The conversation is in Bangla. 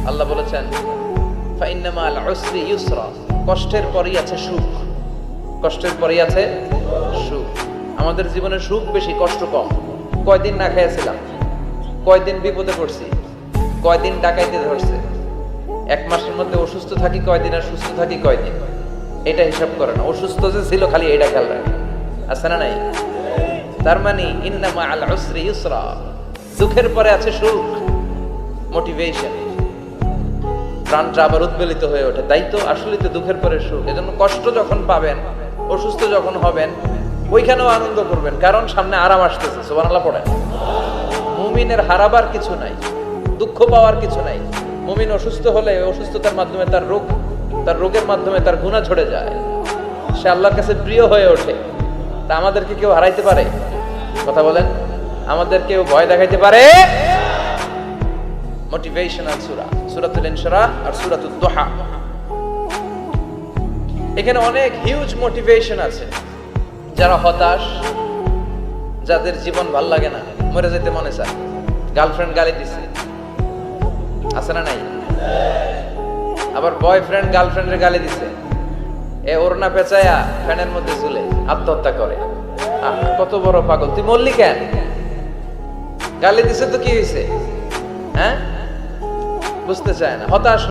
আল্লাহ বলেছেন ফাইন্না মাল উসরি ইউসরা, কষ্টের পরেই আছে সুখ। কষ্টের পরেই আছে সুখ। আমাদের জীবনে সুখ বেশি, কষ্ট কম। কয়দিন না খেয়েছিলাম, কয়দিন বিপদে পড়ছি, কয়দিন ডাকাইতে ধরছে, এক মাসের মধ্যে অসুস্থ থাকি কয়দিন আর সুস্থ থাকি কয়দিন, এটা হিসাব করে না। অসুস্থ যে ছিল খালি এটা খেয়াল রাখে, আছে না নাই? তার মানে ইন্না মাল উসরি ইউসরা, দুঃখের পরে আছে সুখ, মোটিভেশন। প্রাণটা আবার উদ্বেলিত হয়ে ওঠে, তাই তো আসলে তো দুঃখের পরে সুখ। এজন্য কষ্ট যখন পাবেন, অসুস্থ যখন হবেন, ওইখানেও আনন্দ করবেন, কারণ সামনে আরাম আসতেছে। সুবহানাল্লাহ পড়েন। মুমিনের হারাবার কিছু নাই, দুঃখ পাওয়ার কিছু নাই। মুমিন অসুস্থ হলে অসুস্থতার মাধ্যমে তার রোগের মাধ্যমে তার গুনাহ ঝরে যায়, সে আল্লাহর কাছে প্রিয় হয়ে ওঠে। তা আমাদেরকে কেউ হারাইতে পারে? কথা বলেন, আমাদের কেউ ভয় দেখাইতে পারে? মোটিভেশনাল সূরা, সূরাতুল ইনশিরাহ আর সূরাতুদ দুহা। এখানে অনেক হিউজ মোটিভেশন আছে। যারা হতাশ, যাদের জীবন ভাল লাগে না, মরে যেতে মনে চায়, গার্লফ্রেন্ড গালি দিছে, আছে না নাই? আবার বয়ফ্রেন্ড গার্লফ্রেন্ডের গালি দিছে, এ ওড়না পেঁচায়া ফ্যানের মধ্যে ঝুলে আত্মহত্যা করে। কত বড় পাগল তুই, মরলি কেন? গালি দিছে তো কি হয়েছে? হ্যাঁ, বুঝতে চায় না, হতাশ।